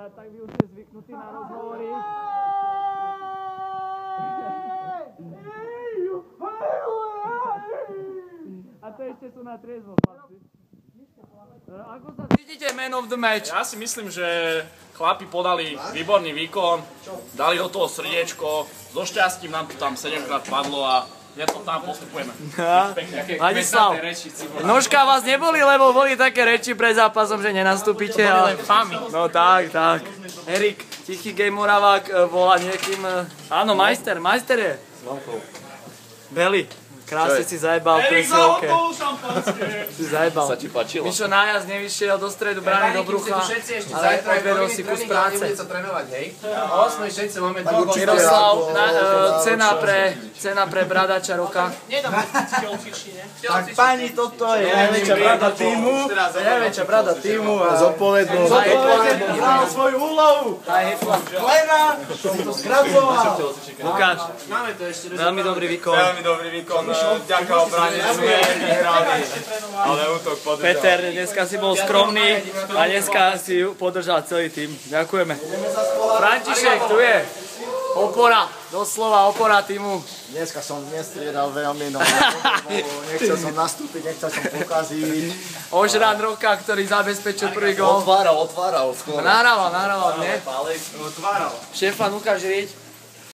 Tak vy už ste zvyknutí na rozhovory. A to ešte sú na triezvo, chlapci. Ako sa cítite man of the match? Ja si myslím, že chlapi podali výborný výkon, dali do toho srdiečko, so šťastím nám to tam 7-krát padlo a ja to tam postupujeme. Ladislav, nožka vás neboli, lebo boli také reči pred zápasom, že nenastúpite. Ale... No tak. Erik, tichý game Moravák volá niekým... Áno, majster je. Beli. Krásne si zajebal presilovke. Si zajebal. Sa ti páčilo? Mišo nájazd nevyšiel do stredu, brány do brucha, ale odvedol si kus práce. Miroslav, cena pre bradača roka. Tak pani, toto je najväčšia brada týmu a zodpovednosť. Hral svoju úlohu. Lena si to skracoval. Lukáš, veľmi dobrý výkon. Ďaká obrane sme vyhrali, ale útok podržal. Peter, dneska si bol skromný a dneska si podržal celý tým. Ďakujeme. František, tu je opora, doslova opora týmu. Dneska som nestriedal veľmi, no nechcel som nastúpiť, nechcel som pokaziť. Ožran roka, ktorý zabezpečil prvý gól. Otváral. Nahrával, nie? Štefan, ukáž riť.